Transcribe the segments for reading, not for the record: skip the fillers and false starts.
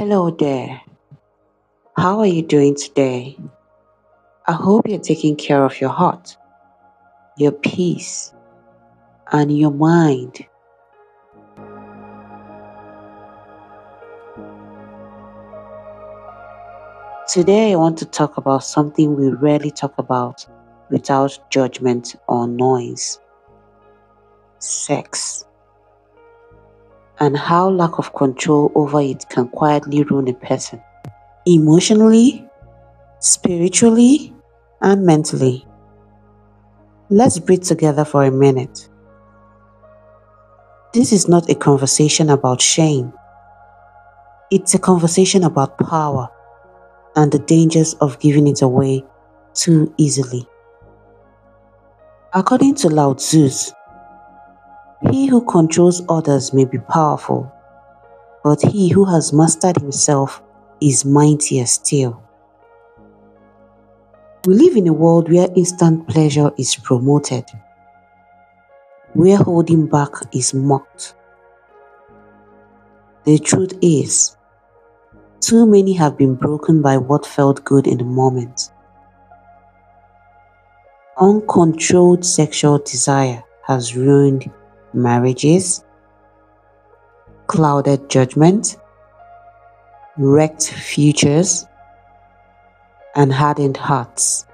Hello there. How are you doing today? I hope you're taking care of your heart, your peace, and your mind. Today, I want to talk about something we rarely talk about without judgment or noise: sex, and how lack of control over it can quietly ruin a person emotionally, spiritually, and mentally. Let's breathe together for a minute. This is not a conversation about shame. It's a conversation about power and the dangers of giving it away too easily. According to Lao Tzu, he who controls others may be powerful, but he who has mastered himself is mightier still. We live in a world where instant pleasure is promoted, where holding back is mocked. The truth is, too many have been broken by what felt good in the moment. Uncontrolled sexual desire has ruined marriages, clouded judgment, wrecked futures, and hardened hearts.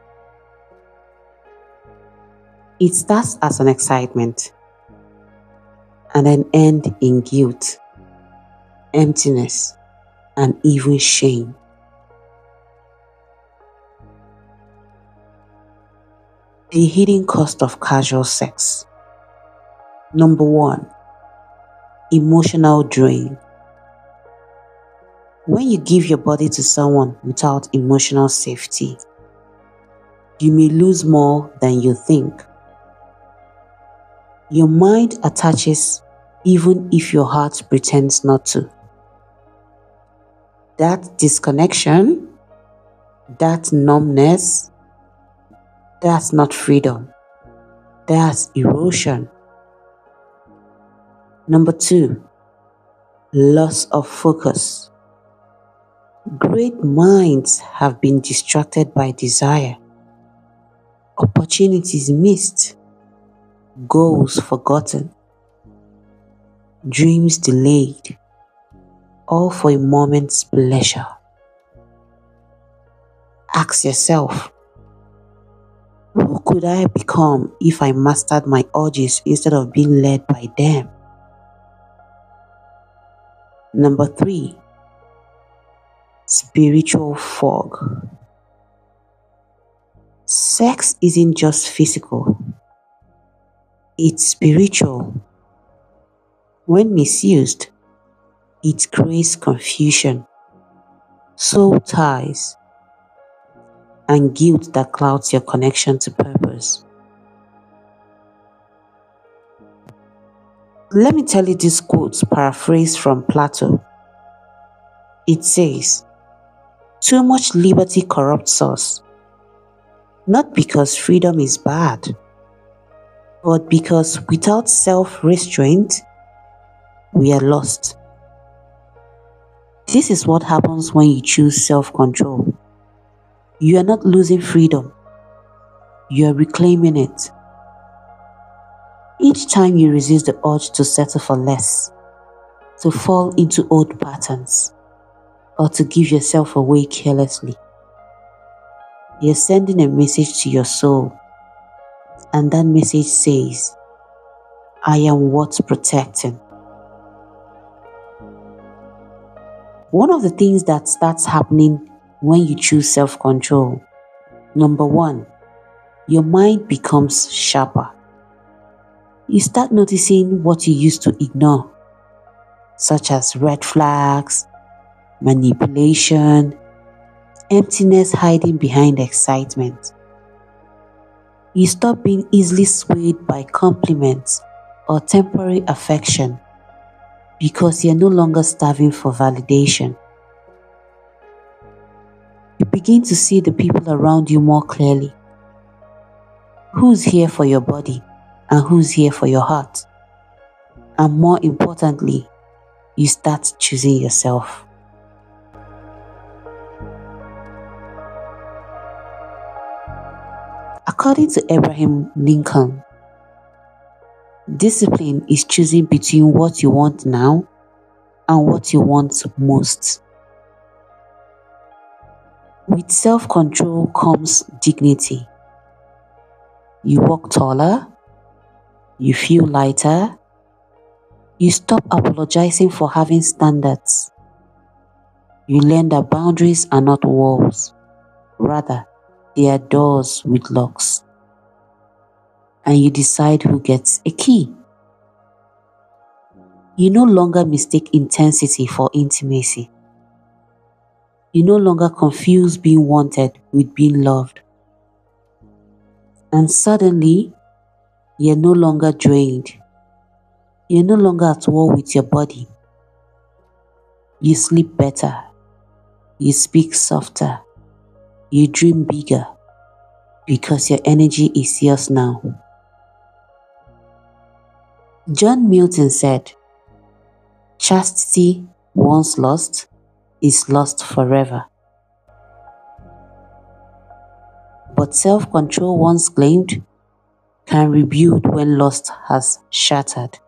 It starts as an excitement and then ends in guilt, emptiness, and even shame. The hidden cost of casual sex. Number 1, emotional drain. When you give your body to someone without emotional safety, you may lose more than you think. Your mind attaches even if your heart pretends not to. That disconnection, that numbness, that's not freedom. That's erosion. Number 2, loss of focus. Great minds have been distracted by desire, opportunities missed, goals forgotten, dreams delayed, all for a moment's pleasure. Ask yourself, who could I become if I mastered my urges instead of being led by them? Number 3, spiritual fog. Sex isn't just physical, it's spiritual. When misused, it creates confusion, soul ties, and guilt that clouds your connection to purpose. Let me tell you this quote paraphrased from Plato. It says, "Too much liberty corrupts us, not because freedom is bad, but because without self-restraint, we are lost." This is what happens when you choose self-control. You are not losing freedom, you are reclaiming it. Each time you resist the urge to settle for less, to fall into old patterns, or to give yourself away carelessly, you're sending a message to your soul, and that message says, I am worth protecting. One of the things that starts happening when you choose self-control, number 1, your mind becomes sharper. You start noticing what you used to ignore, such as red flags, manipulation, emptiness hiding behind excitement. You stop being easily swayed by compliments or temporary affection because you're no longer starving for validation. You begin to see the people around you more clearly. Who's here for your body and who's here for your heart? And more importantly, you start choosing yourself. According to Abraham Lincoln, discipline is choosing between what you want now and what you want most. With self-control comes dignity. You walk taller, you feel lighter, you stop apologizing for having standards. You learn that boundaries are not walls, rather, they are doors with locks. And you decide who gets a key. You no longer mistake intensity for intimacy. You no longer confuse being wanted with being loved. And suddenly, you're no longer drained. You're no longer at war with your body. You sleep better. You speak softer. You dream bigger because your energy is yours now. John Milton said, "Chastity, once lost, is lost forever. But self-control once claimed can rebuild when lost has shattered."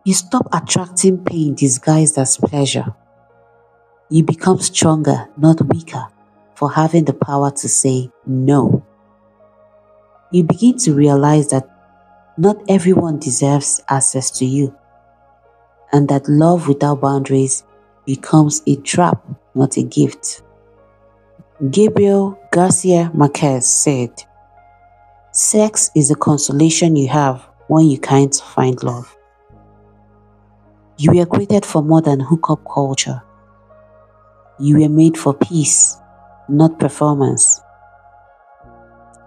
You stop attracting pain disguised as pleasure. You become stronger, not weaker, for having the power to say no. You begin to realize that not everyone deserves access to you, and that love without boundaries becomes a trap, not a gift. Gabriel Garcia Marquez said, "Sex is the consolation you have when you can't find love." You were created for more than hookup culture. You were made for peace, not performance.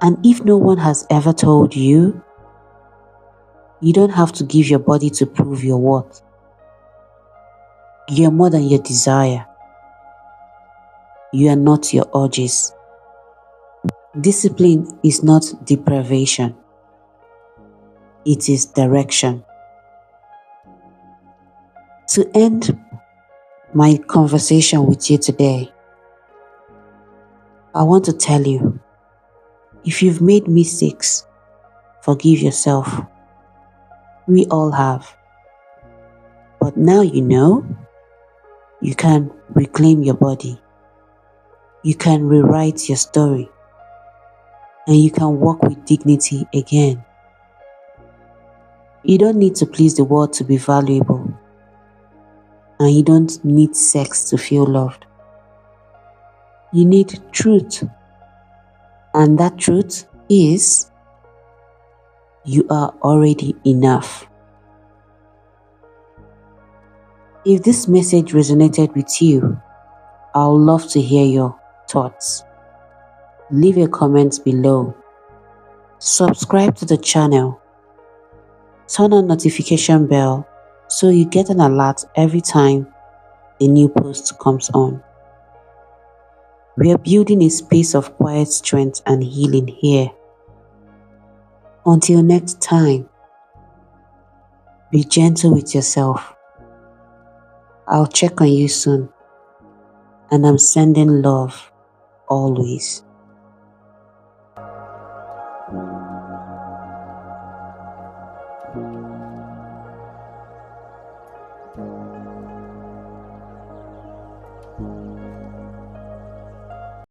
And if no one has ever told you, you don't have to give your body to prove your worth. You are more than your desire. You are not your urges. Discipline is not deprivation. It is direction. To end my conversation with you today, I want to tell you, if you've made mistakes, forgive yourself. We all have. But now you know, you can reclaim your body. You can rewrite your story. And you can walk with dignity again. You don't need to please the world to be valuable. And you don't need sex to feel loved. You need truth. And that truth is, you are already enough. If this message resonated with you, I would love to hear your thoughts. Leave a comment below. Subscribe to the channel. Turn on notification bell so you get an alert every time a new post comes on. We are building a space of quiet strength and healing here. Until next time, be gentle with yourself. I'll check on you soon, and I'm sending love always.